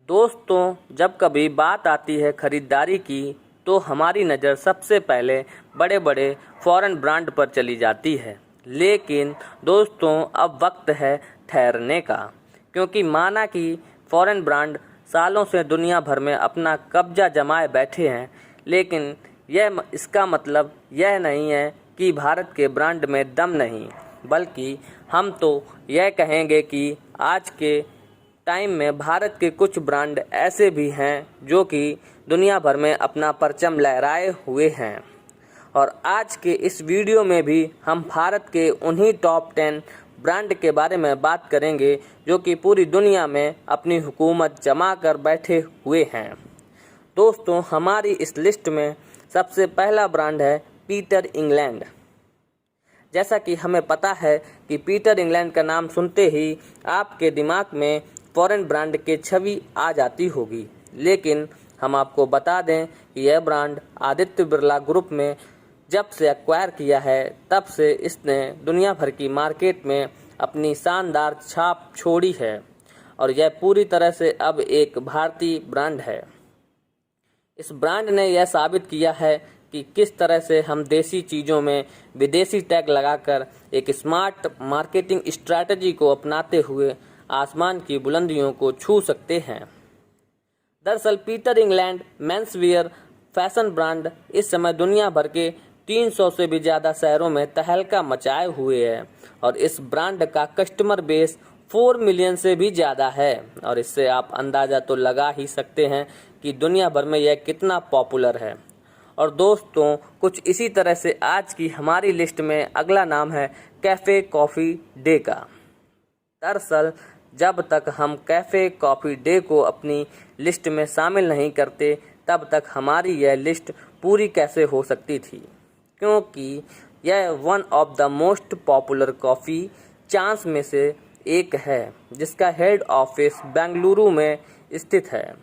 दोस्तों, जब कभी बात आती है खरीदारी की तो हमारी नज़र सबसे पहले बड़े बड़े फॉरेन ब्रांड पर चली जाती है। लेकिन दोस्तों, अब वक्त है ठहरने का, क्योंकि माना कि फॉरेन ब्रांड सालों से दुनिया भर में अपना कब्जा जमाए बैठे हैं, लेकिन इसका मतलब यह नहीं है कि भारत के ब्रांड में दम नहीं, बल्कि हम तो यह कहेंगे कि आज के टाइम में भारत के कुछ ब्रांड ऐसे भी हैं जो कि दुनिया भर में अपना परचम लहराए हुए हैं। और आज के इस वीडियो में भी हम भारत के उन्हीं टॉप 10 ब्रांड के बारे में बात करेंगे जो कि पूरी दुनिया में अपनी हुकूमत जमा कर बैठे हुए हैं। दोस्तों, हमारी इस लिस्ट में सबसे पहला ब्रांड है पीटर इंग्लैंड। जैसा कि हमें पता है कि पीटर इंग्लैंड का नाम सुनते ही आपके दिमाग में फॉरेन ब्रांड की छवि आ जाती होगी, लेकिन हम आपको बता दें कि यह ब्रांड आदित्य बिरला ग्रुप में जब से एक्वायर किया है, तब से इसने दुनिया भर की मार्केट में अपनी शानदार छाप छोड़ी है और यह पूरी तरह से अब एक भारतीय ब्रांड है। इस ब्रांड ने यह साबित किया है कि किस तरह से हम देसी चीज़ों में विदेशी टैग लगाकर एक स्मार्ट मार्केटिंग स्ट्रैटेजी को अपनाते हुए आसमान की बुलंदियों को छू सकते हैं। दरअसल पीटर इंग्लैंड मेंसवियर फैशन ब्रांड इस समय दुनिया भर के 300 से भी ज़्यादा शहरों में तहलका मचाए हुए है और इस ब्रांड का कस्टमर बेस 4 मिलियन से भी ज़्यादा है। और इससे आप अंदाज़ा तो लगा ही सकते हैं कि दुनिया भर में यह कितना पॉपुलर है। और दोस्तों, कुछ इसी तरह से आज की हमारी लिस्ट में अगला नाम है कैफ़े कॉफ़ी डे का। दरअसल जब तक हम कैफ़े कॉफ़ी डे को अपनी लिस्ट में शामिल नहीं करते, तब तक हमारी यह लिस्ट पूरी कैसे हो सकती थी, क्योंकि यह one of the most popular coffee chance में से एक है, जिसका हेड ऑफिस बेंगलुरु में स्थित है।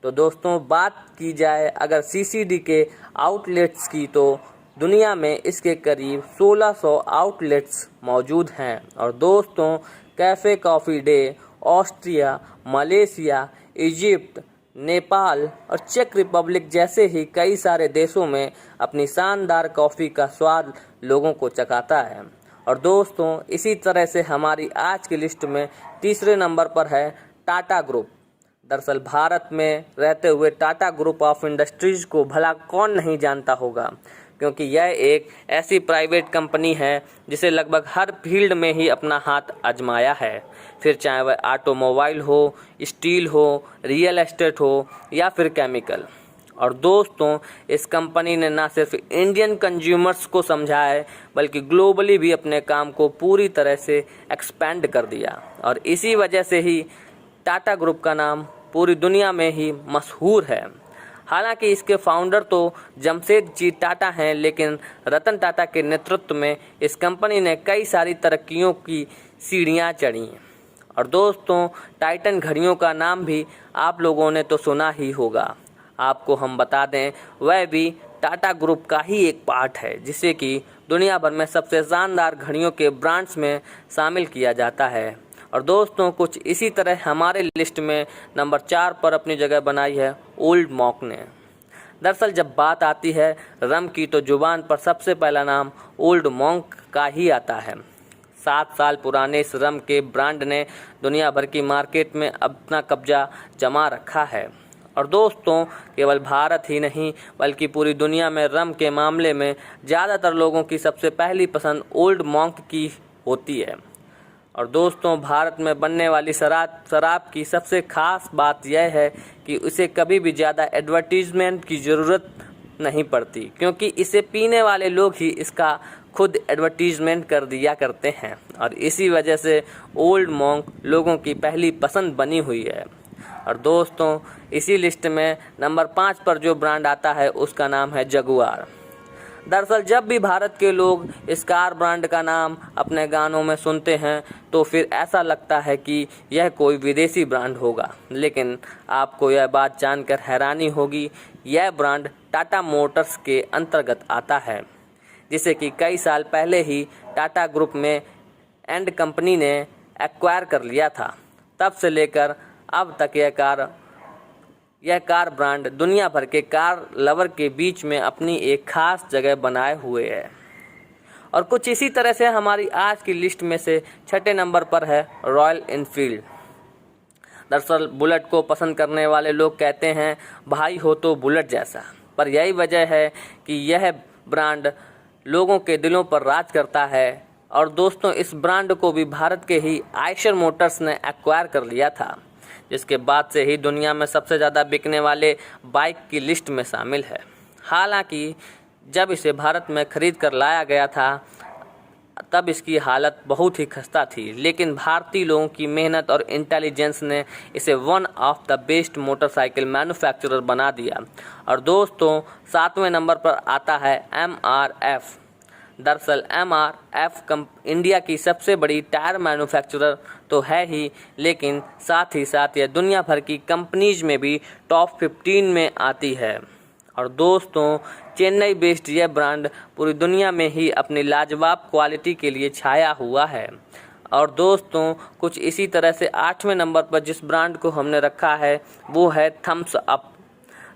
तो दोस्तों, बात की जाए अगर सीसीडी के आउटलेट्स की, तो दुनिया में इसके करीब 1600 आउटलेट्स मौजूद हैं। और दोस्तों, cafe coffee day Austria, Malaysia, Egypt, Nepal और चेक रिपब्लिक जैसे ही कई सारे देशों में अपनी शानदार कॉफ़ी का स्वाद लोगों को चखाता है। और दोस्तों, इसी तरह से हमारी आज की लिस्ट में तीसरे नंबर पर है टाटा ग्रुप। दरअसल भारत में रहते हुए टाटा ग्रुप ऑफ इंडस्ट्रीज़ को भला कौन नहीं जानता होगा, क्योंकि यह एक ऐसी प्राइवेट कंपनी है जिसे लगभग हर फील्ड में ही अपना हाथ आजमाया है, फिर चाहे वह ऑटोमोबाइल हो, स्टील हो, रियल एस्टेट हो या फिर केमिकल। और दोस्तों, इस कंपनी ने ना सिर्फ इंडियन कंज्यूमर्स को समझा है, बल्कि ग्लोबली भी अपने काम को पूरी तरह से एक्सपेंड कर दिया। और इसी वजह से ही टाटा ग्रुप का नाम पूरी दुनिया में ही मशहूर है। हालांकि इसके फाउंडर तो जमशेदजी टाटा हैं, लेकिन रतन टाटा के नेतृत्व में इस कंपनी ने कई सारी तरक्कियों की सीढ़ियां चढ़ी। और दोस्तों, टाइटन घड़ियों का नाम भी आप लोगों ने तो सुना ही होगा। आपको हम बता दें, वह भी टाटा ग्रुप का ही एक पार्ट है, जिसे कि दुनिया भर में सबसे शानदार घड़ियों के ब्रांड्स में शामिल किया जाता है। और दोस्तों, कुछ इसी तरह हमारे लिस्ट में नंबर 4 पर अपनी जगह बनाई है ओल्ड मॉन्क ने। दरअसल जब बात आती है रम की, तो जुबान पर सबसे पहला नाम ओल्ड मॉन्क का ही आता है। 7 साल पुराने इस रम के ब्रांड ने दुनिया भर की मार्केट में अपना कब्जा जमा रखा है। और दोस्तों, केवल भारत ही नहीं बल्कि पूरी दुनिया में रम के मामले में ज़्यादातर लोगों की सबसे पहली पसंद ओल्ड मॉन्क की होती है। और दोस्तों, भारत में बनने वाली शराब की सबसे खास बात यह है कि उसे कभी भी ज़्यादा एडवर्टीजमेंट की ज़रूरत नहीं पड़ती, क्योंकि इसे पीने वाले लोग ही इसका खुद एडवर्टीजमेंट कर दिया करते हैं। और इसी वजह से ओल्ड मॉन्क लोगों की पहली पसंद बनी हुई है। और दोस्तों, इसी लिस्ट में नंबर 5 पर जो ब्रांड आता है उसका नाम है जगुआर। दरअसल जब भी भारत के लोग इस कार ब्रांड का नाम अपने गानों में सुनते हैं, तो फिर ऐसा लगता है कि यह कोई विदेशी ब्रांड होगा। लेकिन आपको यह बात जानकर हैरानी होगी, यह ब्रांड टाटा मोटर्स के अंतर्गत आता है, जिसे कि कई साल पहले ही टाटा ग्रुप में एंड कंपनी ने एक्वायर कर लिया था। तब से लेकर अब तक यह कार यह कार ब्रांड दुनिया भर के कार लवर के बीच में अपनी एक खास जगह बनाए हुए है। और कुछ इसी तरह से हमारी आज की लिस्ट में से छठे नंबर पर है रॉयल एनफील्ड। दरअसल बुलेट को पसंद करने वाले लोग कहते हैं भाई हो तो बुलेट जैसा, पर यही वजह है कि यह ब्रांड लोगों के दिलों पर राज करता है। और दोस्तों, इस ब्रांड को भी भारत के ही आयशर मोटर्स ने एक्वायर कर लिया था, जिसके बाद से ही दुनिया में सबसे ज़्यादा बिकने वाले बाइक की लिस्ट में शामिल है। हालांकि जब इसे भारत में खरीद कर लाया गया था तब इसकी हालत बहुत ही खस्ता थी, लेकिन भारतीय लोगों की मेहनत और इंटेलिजेंस ने इसे one of the best motorcycle manufacturer बना दिया। और दोस्तों, 7वें नंबर पर आता है MRF। दरअसल MRF इंडिया की सबसे बड़ी टायर मैन्युफैक्चरर तो है ही, लेकिन साथ ही साथ यह दुनिया भर की कंपनीज में भी टॉप 15 में आती है। और दोस्तों, चेन्नई बेस्ड यह ब्रांड पूरी दुनिया में ही अपनी लाजवाब क्वालिटी के लिए छाया हुआ है। और दोस्तों, कुछ इसी तरह से 8वें नंबर पर जिस ब्रांड को हमने रखा है वो है थम्स अप।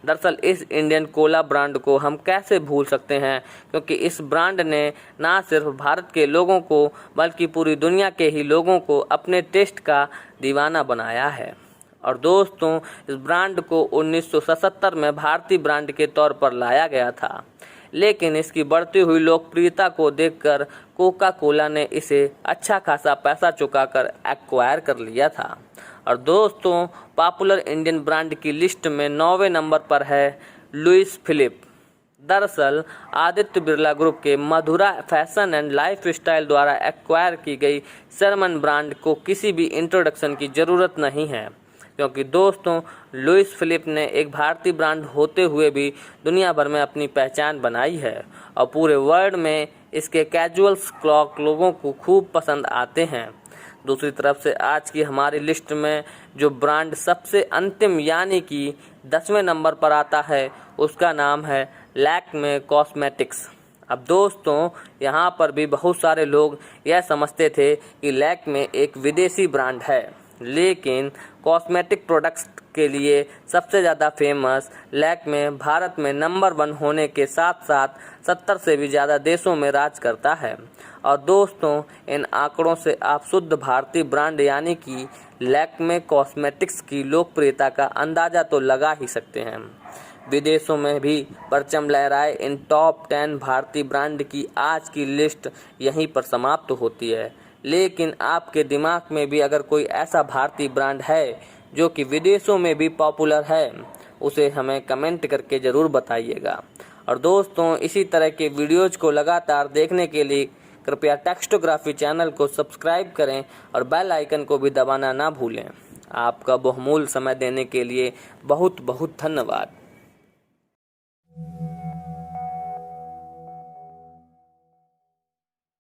दरअसल इस इंडियन कोला ब्रांड को हम कैसे भूल सकते हैं, क्योंकि इस ब्रांड ने ना सिर्फ भारत के लोगों को बल्कि पूरी दुनिया के ही लोगों को अपने टेस्ट का दीवाना बनाया है। और दोस्तों, इस ब्रांड को 1977 में भारतीय ब्रांड के तौर पर लाया गया था, लेकिन इसकी बढ़ती हुई लोकप्रियता को देखकर कोका कोला ने इसे अच्छा खासा पैसा चुकाकर एक्वायर कर लिया था। और दोस्तों, पॉपुलर इंडियन ब्रांड की लिस्ट में 9वें नंबर पर है लुइस फिलिप। दरअसल आदित्य बिरला ग्रुप के मधुरा फैशन एंड लाइफ स्टाइल द्वारा एक्वायर की गई शर्मन ब्रांड को किसी भी इंट्रोडक्शन की ज़रूरत नहीं है, क्योंकि दोस्तों, लुइस फिलिप ने एक भारतीय ब्रांड होते हुए भी दुनिया भर में अपनी पहचान बनाई है और पूरे वर्ल्ड में इसके कैजुअल्स क्लॉक लोगों को खूब पसंद आते हैं। दूसरी तरफ से आज की हमारी लिस्ट में जो ब्रांड सबसे अंतिम यानी कि 10वें नंबर पर आता है उसका नाम है लैक्मे कॉस्मेटिक्स। अब दोस्तों, यहाँ पर भी बहुत सारे लोग यह समझते थे कि लैक्मे एक विदेशी ब्रांड है, लेकिन कॉस्मेटिक प्रोडक्ट्स के लिए सबसे ज़्यादा फेमस लैक्मे भारत में नंबर 1 होने के साथ साथ 70 से भी ज़्यादा देशों में राज करता है। और दोस्तों, इन आंकड़ों से आप शुद्ध भारतीय ब्रांड यानी कि लैक्मे कॉस्मेटिक्स की लोकप्रियता का अंदाज़ा तो लगा ही सकते हैं। विदेशों में भी परचम लहराए इन टॉप 10 भारतीय ब्रांड की आज की लिस्ट यहीं पर समाप्त होती है, लेकिन आपके दिमाग में भी अगर कोई ऐसा भारतीय ब्रांड है जो कि विदेशों में भी पॉपुलर है, उसे हमें कमेंट करके ज़रूर बताइएगा। और दोस्तों, इसी तरह के वीडियोज़ को लगातार देखने के लिए कृपया टेक्स्टोग्राफी चैनल को सब्सक्राइब करें और बेल आइकन को भी दबाना ना भूलें। आपका बहुमूल्य समय देने के लिए बहुत बहुत धन्यवाद।